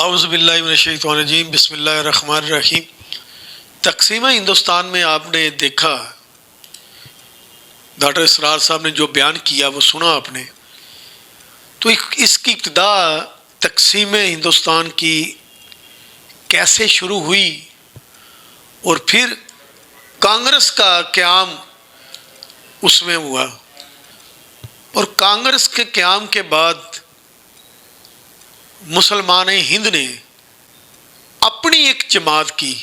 اعوذ باللہ من الشیطان الرجیم، بسم اللہ الرحمن الرحیم۔ تقسیم ہندوستان میں آپ نے دیکھا، ڈاکٹر اسرار صاحب نے جو بیان کیا وہ سنا آپ نے، تو اس کی ابتدا تقسیم ہندوستان کی کیسے شروع ہوئی اور پھر کانگریس کا قیام اس میں ہوا، اور کانگریس کے قیام کے بعد مسلمان ہند نے اپنی ایک جماعت کی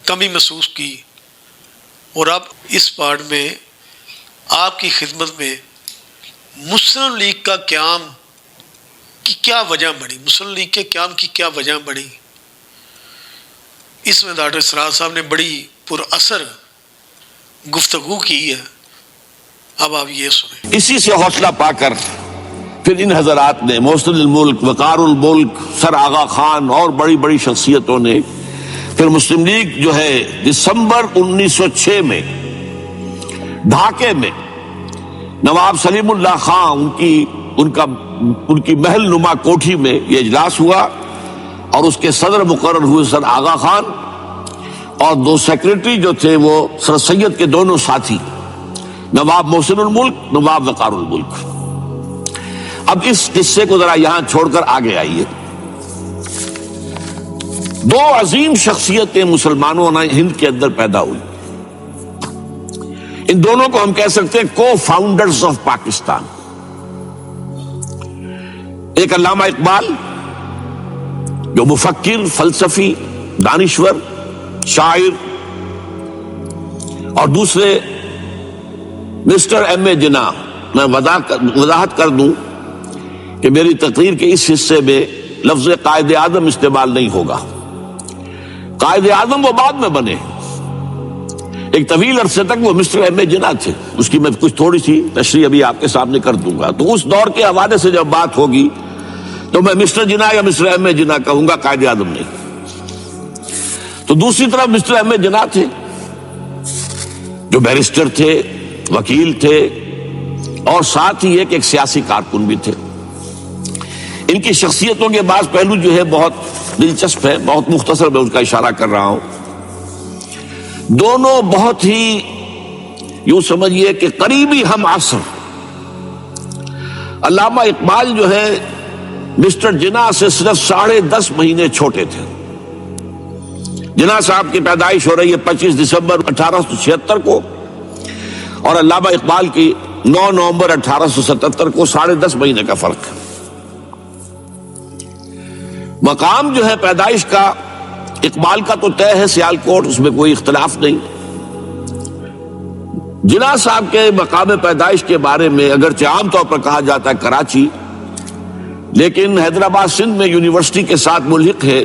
کمی محسوس کی، اور اب اس پارٹ میں آپ کی خدمت میں مسلم لیگ کا قیام کی کیا وجہ بنی، مسلم لیگ کے قیام کی کیا وجہ بنی، اس میں ڈاکٹر اسرار صاحب نے بڑی پر اثر گفتگو کی ہے۔ اب آپ یہ سنیں۔ اسی سے حوصلہ پا کر پھر ان حضرات نے، محسن الملک، وقار الملک، سر آغا خان اور بڑی بڑی شخصیتوں نے پھر مسلم لیگ جو ہے دسمبر 1906 میں ڈھاکے میں نواب سلیم اللہ خان ان کی محل نما کوٹھی میں یہ اجلاس ہوا، اور اس کے صدر مقرر ہوئے سر آغا خان، اور دو سیکریٹری جو تھے وہ سر سید کے دونوں ساتھی، نواب محسن الملک، نواب وقار الملک۔ اب اس قصے کو ذرا یہاں چھوڑ کر آگے آئیے۔ دو عظیم شخصیتیں مسلمانوں نے ہند کے اندر پیدا ہوئی، ان دونوں کو ہم کہہ سکتے ہیں کو فاؤنڈرز آف پاکستان۔ ایک علامہ اقبال جو مفکر، فلسفی، دانشور، شاعر، اور دوسرے مسٹر ایم اے جناح۔ میں وضاحت کر دوں کہ میری تقریر کے اس حصے میں لفظ قائد اعظم استعمال نہیں ہوگا۔ قائد اعظم وہ بعد میں بنے، ایک طویل عرصے تک وہ مسٹر ایم اے جناح تھے، اس کی میں کچھ تھوڑی سی تشریح ابھی آپ کے سامنے کر دوں گا۔ تو اس دور کے حوالے سے جب بات ہوگی تو میں مسٹر جناح یا مسٹر ایم اے جناح کہوں گا، قائد اعظم نہیں۔ تو دوسری طرف مسٹر ایم اے جناح تھے جو بیرسٹر تھے، وکیل تھے، اور ساتھ ہی ایک سیاسی کارکن بھی تھے۔ ان کی شخصیتوں کے بعض پہلو جو ہے بہت دلچسپ ہے، بہت مختصر میں ان کا اشارہ کر رہا ہوں۔ دونوں بہت ہی یوں سمجھیے کہ قریبی ہم عصر۔ علامہ اقبال جو ہے مسٹر جناح سے صرف 10.5 مہینے چھوٹے تھے۔ جناح صاحب کی پیدائش ہو رہی ہے 25 دسمبر 1876 کو، اور علامہ اقبال کی 9 نومبر 1877 کو، 10.5 مہینے کا فرق ہے۔ مقام جو ہے پیدائش کا اقبال کا تو طے ہے سیالکوٹ، اس میں کوئی اختلاف نہیں۔ جناح صاحب کے مقام پیدائش کے بارے میں اگرچہ عام طور پر کہا جاتا ہے کراچی، لیکن حیدرآباد سندھ میں یونیورسٹی کے ساتھ ملحق ہے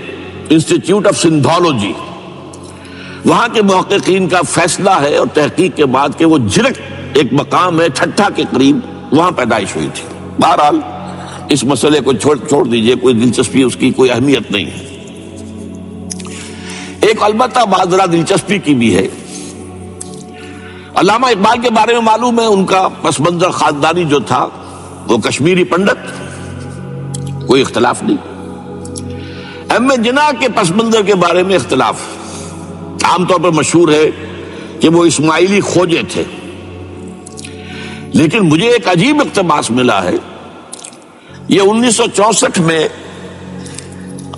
انسٹیٹیوٹ آف سندھولوجی، وہاں کے محققین کا فیصلہ ہے اور تحقیق کے بعد کہ وہ جھرک ایک مقام ہے ٹھٹھا کے قریب، وہاں پیدائش ہوئی تھی۔ بہرحال اس مسئلے کو چھوڑ دیجئے، کوئی دلچسپی اس کی کوئی اہمیت نہیں ہے۔ ایک البتہ بات ذرا دلچسپی کی بھی ہے، علامہ اقبال کے بارے میں معلوم ہے ان کا پس منظر خاندانی جو تھا وہ کشمیری پنڈت، کوئی اختلاف نہیں۔ ایم اے جناح کے پس منظر کے بارے میں اختلاف، عام طور پر مشہور ہے کہ وہ اسماعیلی کھوجے تھے، لیکن مجھے ایک عجیب اقتباس ملا ہے۔ یہ 1964 میں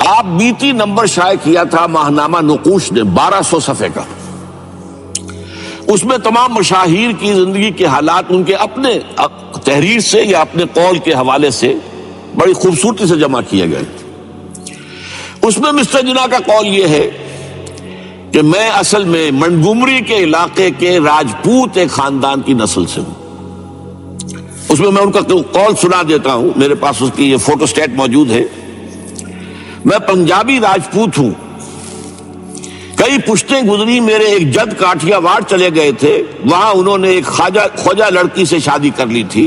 آپ بیتی نمبر شائع کیا تھا ماہنامہ نقوش نے، 1200 صفحے کا۔ اس میں تمام مشاہیر کی زندگی کے حالات ان کے اپنے تحریر سے یا اپنے قول کے حوالے سے بڑی خوبصورتی سے جمع کیے گئے۔ اس میں مسٹر جناح کا قول یہ ہے کہ میں اصل میں منگومری کے علاقے کے راجپوت ایک خاندان کی نسل سے ہوں۔ اس میں ان کا قول سنا دیتا ہوں، میرے پاس اس کی یہ فوٹو سٹیٹ موجود ہے۔ میں پنجابی راجپوت ہوں، کئی پشتیں گزری، میرے ایک جد کاٹھیا واڑ چلے گئے تھے، وہاں انہوں نے ایک خواجہ لڑکی سے شادی کر لی تھی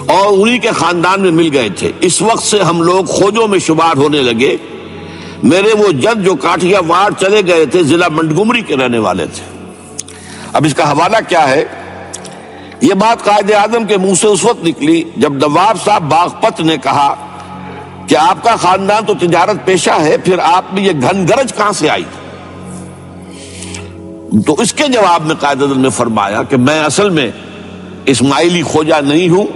اور انہی کے خاندان میں مل گئے تھے۔ اس وقت سے ہم لوگ کھوجوں میں شمار ہونے لگے۔ میرے وہ جد جو کاٹھیا واڑ چلے گئے تھے ضلع منٹگومری کے رہنے والے تھے۔ اب اس کا حوالہ کیا ہے؟ یہ بات قائد اعظم کے منہ سے اس وقت نکلی جب نواب صاحب باغپت نے کہا کہ آپ کا خاندان تو تجارت پیشہ ہے، پھر آپ میں یہ گھن گرج کہاں سے آئی؟ تو اس کے جواب میں قائد اعظم نے فرمایا کہ میں اصل میں اسماعیلی کھوجا نہیں ہوں،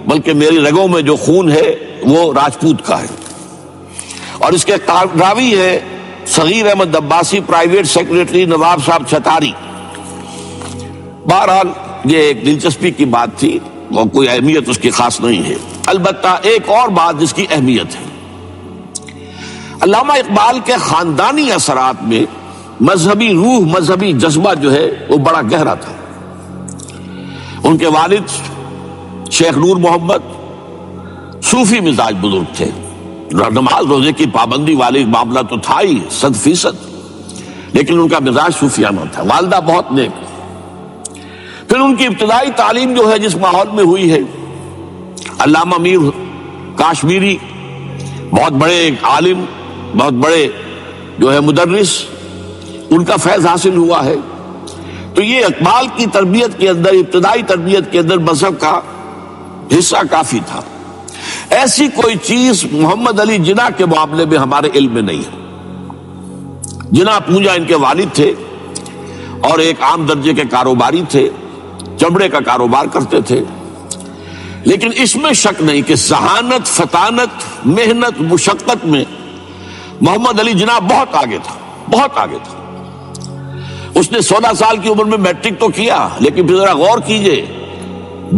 بلکہ میری رگوں میں جو خون ہے وہ راجپوت کا ہے۔ اور اس کے راوی ہے صغیر احمد عباسی، پرائیویٹ سیکریٹری نواب صاحب چھتاری۔ بہرحال یہ ایک دلچسپی کی بات تھی اور کوئی اہمیت اس کی خاص نہیں ہے۔ البتہ ایک اور بات جس کی اہمیت ہے، علامہ اقبال کے خاندانی اثرات میں مذہبی روح، مذہبی جذبہ جو ہے وہ بڑا گہرا تھا۔ ان کے والد شیخ نور محمد صوفی مزاج بزرگ تھے، نماز روزے کی پابندی والی معاملہ تو تھا ہی 100%، لیکن ان کا مزاج صوفیانہ تھا۔ والدہ بہت نیک۔ پھر ان کی ابتدائی تعلیم جو ہے جس ماحول میں ہوئی ہے، علامہ میر کاشمیری بہت بڑے عالم، بہت بڑے جو ہے مدرس، ان کا فیض حاصل ہوا ہے۔ تو یہ اقبال کی تربیت کے اندر، ابتدائی تربیت کے اندر مذہب کا حصہ کافی تھا۔ ایسی کوئی چیز محمد علی جناح کے معاملے میں ہمارے علم میں نہیں ہے۔ جناح پونجا ان کے والد تھے اور ایک عام درجے کے کاروباری تھے، چمڑے کا کاروبار کرتے تھے، لیکن اس میں شک نہیں کہ ذہانت، فطانت، محنت، مشقت میں محمد علی جناح بہت آگے تھا، بہت آگے تھا۔ اس نے 16 سال کی عمر میں میٹرک تو کیا، لیکن پھر ذرا غور کیجئے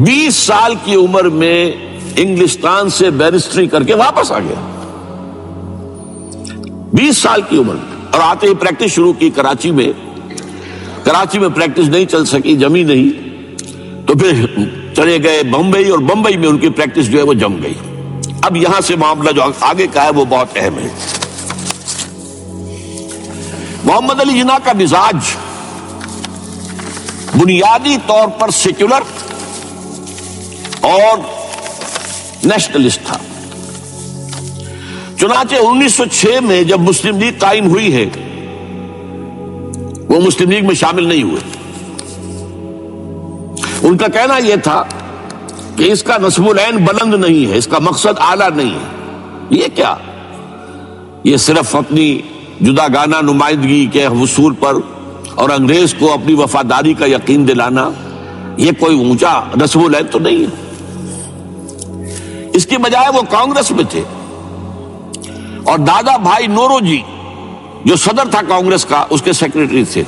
20 سال کی عمر میں انگلستان سے بیرسٹری کر کے واپس آ گیا، 20 سال کی عمر میں، اور آتے ہی پریکٹس شروع کی کراچی میں۔ کراچی میں پریکٹس نہیں چل سکی، جمی نہیں، تو پھر چلے گئے بمبئی، اور بمبئی میں ان کی پریکٹس جو ہے وہ جم گئی۔ اب یہاں سے معاملہ جو آگے کا ہے وہ بہت اہم ہے۔ محمد علی جناح کا مزاج بنیادی طور پر سیکولر اور نیشنلسٹ تھا۔ چنانچہ 1906 میں جب مسلم لیگ قائم ہوئی ہے، وہ مسلم لیگ میں شامل نہیں ہوئے۔ ان کا کہنا یہ تھا کہ اس کا نصب العین بلند نہیں ہے، اس کا مقصد اعلیٰ نہیں ہے۔ یہ کیا؟ یہ صرف اپنی جداگانہ نمائندگی کے حصول پر اور انگریز کو اپنی وفاداری کا یقین دلانا، یہ کوئی اونچا نصب العین تو نہیں ہے۔ اس کی بجائے وہ کانگریس میں تھے، اور دادا بھائی نورو جی جو صدر تھا کانگریس کا، اس کے سیکریٹری تھے۔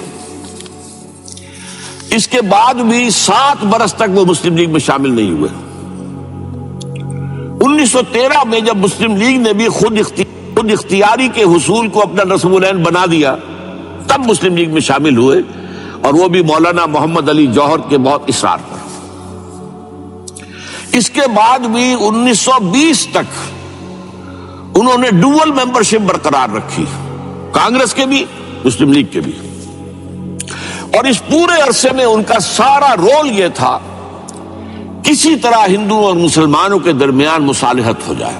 اس کے بعد بھی 7 برس تک وہ مسلم لیگ میں شامل نہیں ہوئے۔ 1913 میں جب مسلم لیگ نے بھی خود اختیاری کے حصول کو اپنا نصب العین بنا دیا، تب مسلم لیگ میں شامل ہوئے، اور وہ بھی مولانا محمد علی جوہر کے بہت اصرار پر۔ اس کے بعد بھی 1920 تک انہوں نے ڈوئل ممبرشپ برقرار رکھی، کانگریس کے بھی، مسلم لیگ کے بھی۔ اور اس پورے عرصے میں ان کا سارا رول یہ تھا کسی طرح ہندوؤں اور مسلمانوں کے درمیان مصالحت ہو جائے،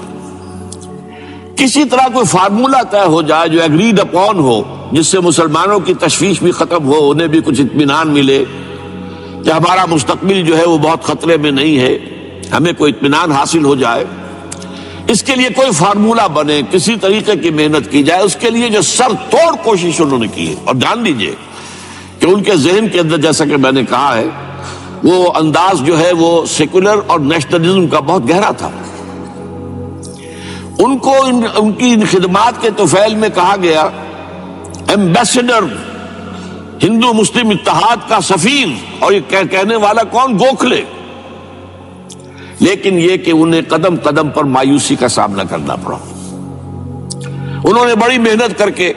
کسی طرح کوئی فارمولہ طے ہو جائے جو ایگریڈ اپون ہو، جس سے مسلمانوں کی تشویش بھی ختم ہو، انہیں بھی کچھ اطمینان ملے کہ ہمارا مستقبل جو ہے وہ بہت خطرے میں نہیں ہے، ہمیں کوئی اطمینان حاصل ہو جائے۔ اس کے لیے کوئی فارمولہ بنے، کسی طریقے کی محنت کی جائے، اس کے لیے جو سر توڑ کوشش انہوں نے کی ہے۔ اور جان لیجئے کہ ان کے ذہن کے اندر، جیسا کہ میں نے کہا ہے، وہ انداز جو ہے وہ سیکولر اور نیشنلزم کا بہت گہرا تھا۔ ان کو ان کی خدمات کے طفیل میں کہا گیا ایمبیسڈر ہندو مسلم اتحاد کا سفیر، اور یہ کہنے والا کون؟ گوکھلے۔ لیکن یہ کہ انہیں قدم قدم پر مایوسی کا سامنا کرنا پڑا۔ انہوں نے بڑی محنت کر کے،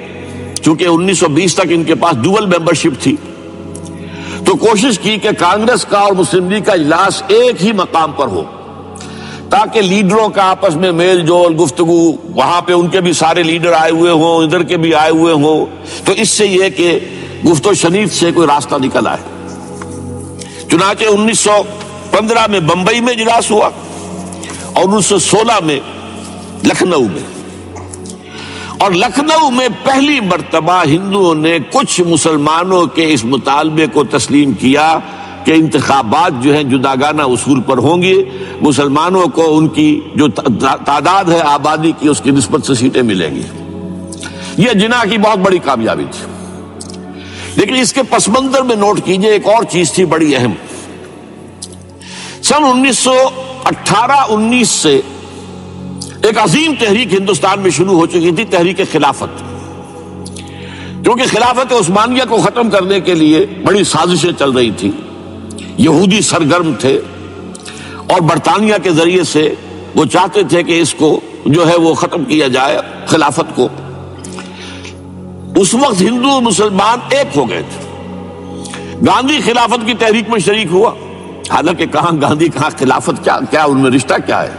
چونکہ 1920 تک ان کے پاس ڈوئل ممبرشپ تھی، تو کوشش کی کہ کانگریس کا اور مسلم لیگ کا اجلاس ایک ہی مقام پر ہو، تاکہ لیڈروں کا آپس میں میل جول، گفتگو، وہاں پہ ان کے بھی سارے لیڈر آئے ہوئے ہوں، ادھر کے بھی آئے ہوئے ہوں، تو اس سے یہ کہ گفت و شنید سے کوئی راستہ نکل آئے۔ چنانچہ 1915 میں بمبئی میں اجلاس ہوا، اور 1916 میں لکھنؤ میں، اور لکھنؤ میں پہلی مرتبہ ہندوؤں نے کچھ مسلمانوں کے اس مطالبے کو تسلیم کیا کہ انتخابات جو ہیں جداگانہ اصول پر ہوں گے، مسلمانوں کو ان کی جو تعداد ہے آبادی کی اس کی نسبت سے سیٹیں ملیں گی۔ یہ جناح کی بہت بڑی کامیابی تھی۔ لیکن اس کے پس منظر میں نوٹ کیجئے ایک اور چیز تھی بڑی اہم۔ سن 1918-19 سے ایک عظیم تحریک ہندوستان میں شروع ہو چکی تھی، تحریک خلافت، کیونکہ خلافت عثمانیہ کو ختم کرنے کے لیے بڑی سازشیں چل رہی تھی، یہودی سرگرم تھے اور برطانیہ کے ذریعے سے وہ چاہتے تھے کہ اس کو جو ہے وہ ختم کیا جائے، خلافت کو۔ اس وقت ہندو اور مسلمان ایک ہو گئے تھے۔ گاندھی خلافت کی تحریک میں شریک ہوا، حالانکہ کہاں گاندھی کہاں خلافت، کیا ان میں رشتہ کیا ہے،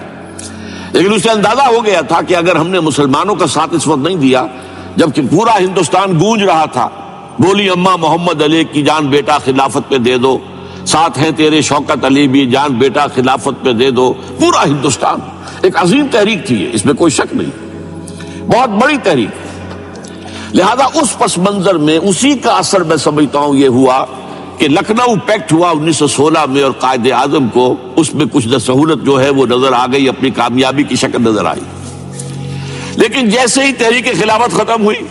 لیکن اسے اندازہ ہو گیا تھا کہ اگر ہم نے مسلمانوں کا ساتھ اس وقت نہیں دیا جبکہ پورا ہندوستان گونج رہا تھا، بولی اماں محمد علی کی جان بیٹا خلافت پہ دے دو، ساتھ ہیں تیرے شوکت علی بھی جان بیٹا خلافت پہ دے دو، پورا ہندوستان، ایک عظیم تحریک تھی، اس میں کوئی شک نہیں، بہت بڑی تحریک۔ لہذا اس پس منظر میں اسی کا اثر میں سمجھتا ہوں یہ ہوا کہ لکھنؤ پیکٹ ہوا 1916 میں، اور قائد اعظم کو اس میں کچھ سہولت جو ہے وہ نظر آ گئی، اپنی کامیابی کی شکل نظر آئی۔ لیکن جیسے ہی تحریک خلافت ختم ہوئی،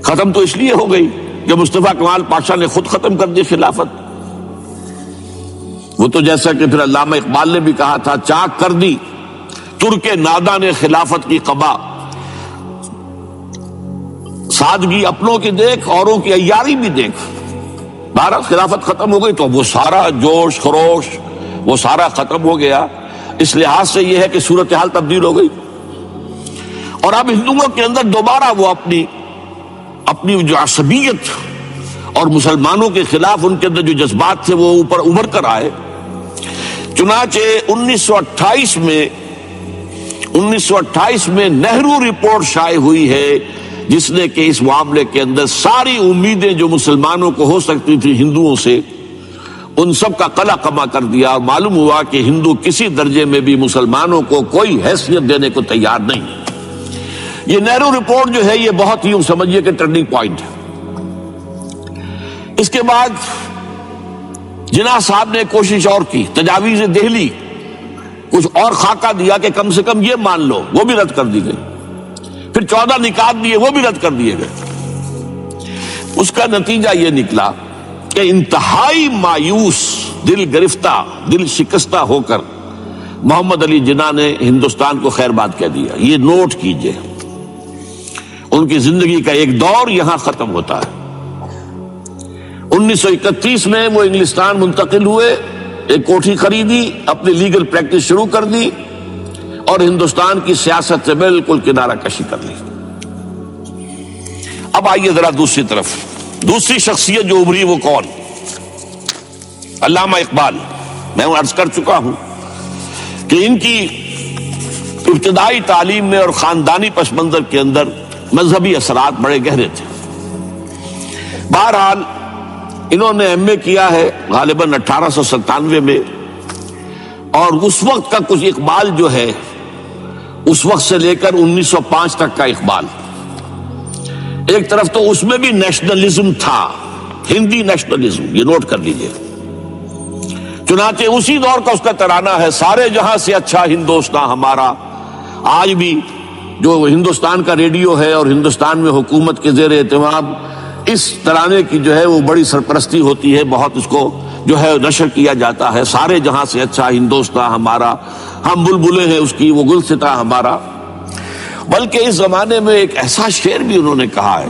ختم تو اس لیے ہو گئی کہ مصطفیٰ کمال پاشا نے خود ختم کر دی خلافت۔ وہ تو جیسا کہ پھر علامہ اقبال نے بھی کہا تھا، چاک کر دی ترک ناداں نے خلافت کی قبا، سادگی اپنوں کی دیکھ اوروں کی عیاری بھی دیکھ۔ بہرحال خلافت ختم ہو گئی تو وہ سارا جوش خروش وہ سارا ختم ہو گیا۔ اس لحاظ سے یہ ہے کہ صورتحال تبدیل ہو گئی، اور اب ہندوؤں کے اندر دوبارہ وہ اپنی جو عصبیت اور مسلمانوں کے خلاف ان کے اندر جو جذبات تھے وہ اوپر ابھر کر آئے۔ چنانچہ 1928 میں نہرو رپورٹ شائع ہوئی ہے، جس نے کہ اس معاملے کے اندر ساری امیدیں جو مسلمانوں کو ہو سکتی تھی ہندوؤں سے، ان سب کا قلع کما کر دیا، اور معلوم ہوا کہ ہندو کسی درجے میں بھی مسلمانوں کو کوئی حیثیت دینے کو تیار نہیں۔ یہ نہرو رپورٹ جو ہے یہ بہت ہی سمجھیے کہ ٹرننگ پوائنٹ ہے۔ اس کے بعد جناح صاحب نے کوشش اور کی، تجاویز دہلی کچھ اور خاکہ دیا کہ کم سے کم یہ مان لو، وہ بھی رد کر دی گئی۔ پھر 14 نکات دیے، وہ بھی رد کر دیے گئے۔ اس کا نتیجہ یہ نکلا کہ انتہائی مایوس، دل گرفتہ، دل شکستہ ہو کر محمد علی جناح نے ہندوستان کو خیر باد کہہ دیا۔ یہ نوٹ کیجئے، ان کی زندگی کا ایک دور یہاں ختم ہوتا ہے۔ 1931 میں وہ انگلستان منتقل ہوئے، ایک کوٹھی خریدی، اپنی لیگل پریکٹس شروع کر دی، اور ہندوستان کی سیاست سے بالکل کنارہ کشی کر لی۔ اب آئیے ذرا دوسری طرف، دوسری شخصیت جو ابھری وہ کون؟ علامہ اقبال۔ میں عرض کر چکا ہوں کہ ان کی ابتدائی تعلیم میں اور خاندانی پس منظر کے اندر مذہبی اثرات بڑے گہرے تھے۔ بہرحال انہوں نے ایم اے کیا ہے غالباً 1897 میں، اور اس وقت کا کچھ اقبال جو ہے اس وقت سے لے کر 1905 تک کا اقبال، ایک طرف تو اس میں بھی نیشنلزم تھا، ہندی نیشنلزم، یہ نوٹ کر لیجئے۔ چنانچہ اسی دور کا اس کا ترانہ ہے، سارے جہاں سے اچھا ہندوستان ہمارا۔ آج بھی جو ہندوستان کا ریڈیو ہے اور ہندوستان میں حکومت کے زیر اہتمام اس ترانے کی جو ہے وہ بڑی سرپرستی ہوتی ہے، بہت اس کو جو ہے نشر کیا جاتا ہے، سارے جہاں سے اچھا ہندوستان ہمارا، ہم بلبلے ہیں اس کی، وہ گلستاں ہمارا۔ بلکہ اس زمانے میں ایک ایسا شعر بھی انہوں نے کہا ہے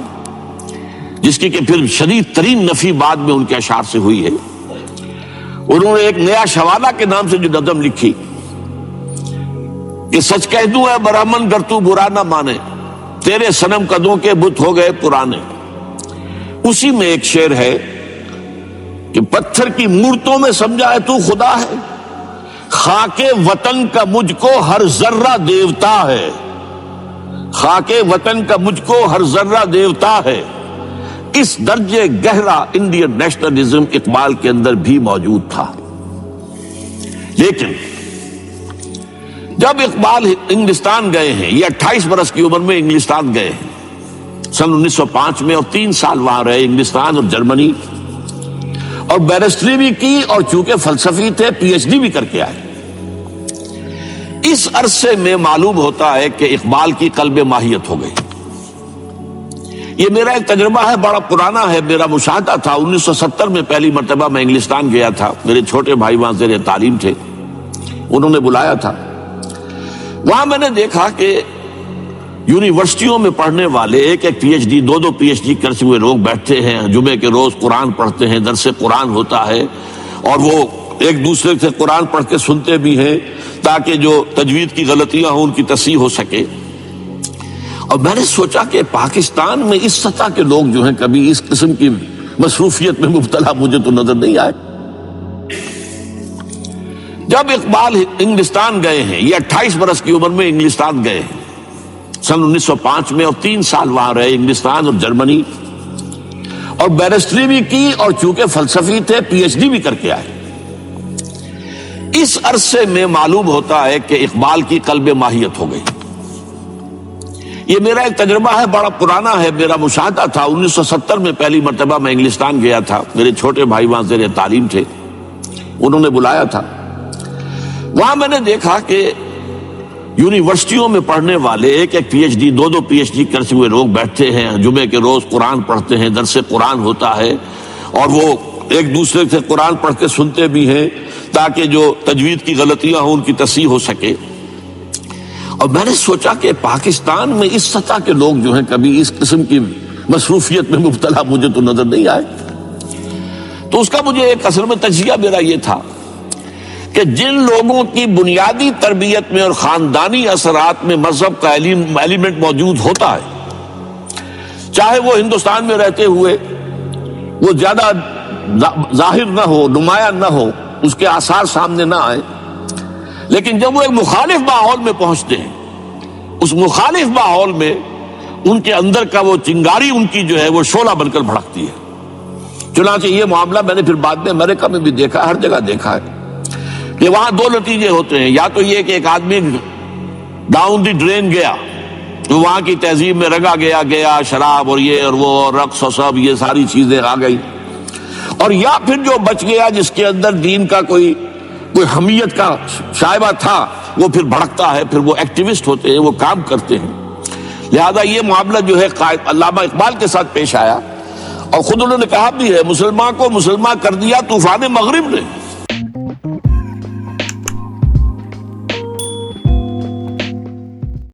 جس کی کہ پھر شدید ترین نفی بعد میں ان کے اشعار سے ہوئی ہے۔ انہوں نے ایک نیا شوالہ کے نام سے جو نظم لکھی کہ سچ کہہ دوں اے برہمن گر تو برا نہ مانے، تیرے صنم قدوں کے بت ہو گئے پرانے۔ اسی میں ایک شعر ہے کہ پتھر کی مورتوں میں سمجھا ہے تو خدا ہے، خاک وطن کا مجھ کو ہر ذرہ دیوتا ہے، خاک وطن کا مجھ کو ہر ذرہ دیوتا ہے۔ اس درجے گہرا انڈین نیشنلزم اقبال کے اندر بھی موجود تھا۔ لیکن جب اقبال انگلستان گئے ہیں، یہ 28 برس کی عمر میں انگلستان گئے ہیں سن 1905 میں، اور 3 سال وہاں رہے، انگلستان اور جرمنی، اور بیرسٹری بھی کی، اور چونکہ فلسفی تھے پی ایچ ڈی بھی کر کے آئے۔ اس عرصے میں معلوم ہوتا ہے کہ اقبال کی قلب ماہیت ہو گئی۔ یہ میرا ایک تجربہ ہے، بڑا پرانا ہے، میرا مشاہدہ تھا۔ 1970 میں پہلی مرتبہ میں انگلستان گیا تھا، میرے چھوٹے بھائی وہاں زیر تعلیم تھے، انہوں نے بلایا تھا۔ وہاں میں نے دیکھا کہ یونیورسٹیوں میں پڑھنے والے ایک پی ایچ ڈی، دو پی ایچ ڈی کرتے ہوئے لوگ بیٹھتے ہیں، جمعے کے روز قرآن پڑھتے ہیں، درس قرآن ہوتا ہے، اور وہ ایک دوسرے سے قرآن پڑھ کے سنتے بھی ہیں تاکہ جو تجوید کی غلطیاں ہوں ان کی تصحیح ہو سکے۔ اور میں نے سوچا کہ پاکستان میں اس سطح کے لوگ جو ہیں کبھی اس قسم کی مصروفیت میں مبتلا مجھے تو نظر نہیں آئے۔ جب اقبال انگلستان گئے ہیں، یہ 28 برس کی عمر میں انگلستان گئے ہیں سن 1905 میں، اور 3 سال وہاں رہے، انگلستان اور جرمنی، اور بیرسٹری بھی کی، اور چونکہ فلسفی تھے پی ایچ ڈی بھی کر کے آئے۔ اس عرصے میں معلوم ہوتا ہے کہ اقبال کی قلب ماہیت ہو گئی۔ یہ میرا ایک تجربہ ہے، بڑا پرانا ہے، میرا مشاہدہ تھا۔ 1970 میں پہلی مرتبہ میں انگلستان گیا تھا، میرے چھوٹے بھائی وہاں زیر تعلیم تھے، انہوں نے بلایا تھا۔ وہاں میں نے دیکھا کہ یونیورسٹیوں میں پڑھنے والے ایک پی ایچ ڈی، دو پی ایچ ڈی کرتے ہوئے لوگ بیٹھتے ہیں، جمعے کے روز قرآن پڑھتے ہیں، درس قرآن ہوتا ہے، اور وہ ایک دوسرے سے قرآن پڑھ کے سنتے بھی ہیں تاکہ جو تجوید کی غلطیاں ہوں ان کی تصحیح ہو سکے۔ اور میں نے سوچا کہ پاکستان میں اس سطح کے لوگ جو ہیں کبھی اس قسم کی مصروفیت میں مبتلا مجھے تو نظر نہیں آئے۔ تو اس کا مجھے ایک اصل میں تجزیہ میرا یہ تھا کہ جن لوگوں کی بنیادی تربیت میں اور خاندانی اثرات میں مذہب کا ایلیمنٹ موجود ہوتا ہے، چاہے وہ ہندوستان میں رہتے ہوئے وہ زیادہ ظاہر نہ ہو، نمایاں نہ ہو، اس کے آثار سامنے نہ آئے، لیکن جب وہ ایک مخالف ماحول میں پہنچتے ہیں، اس مخالف ماحول میں ان کے اندر کا وہ چنگاری ان کی جو ہے وہ شعلہ بن کر بھڑکتی ہے۔ چنانچہ یہ معاملہ میں نے پھر بعد میں امریکہ میں بھی دیکھا، ہر جگہ دیکھا ہے کہ وہاں 2 نتیجے ہوتے ہیں، یا تو یہ کہ ایک آدمی ڈاؤن دی ڈرین گیا، تو وہاں کی تہذیب میں رگا گیا شراب اور یہ اور وہ اور رقص اور سب یہ ساری چیزیں آ گئی، اور یا پھر جو بچ گیا جس کے اندر دین کا کوئی حمیت کا شائبہ تھا، وہ پھر بھڑکتا ہے، پھر وہ ایکٹیوسٹ ہوتے ہیں، وہ کام کرتے ہیں۔ لہذا یہ معاملہ جو ہے علامہ اقبال کے ساتھ پیش آیا، اور خود انہوں نے کہا بھی ہے، مسلمان کو مسلمان کر دیا طوفان مغرب نے۔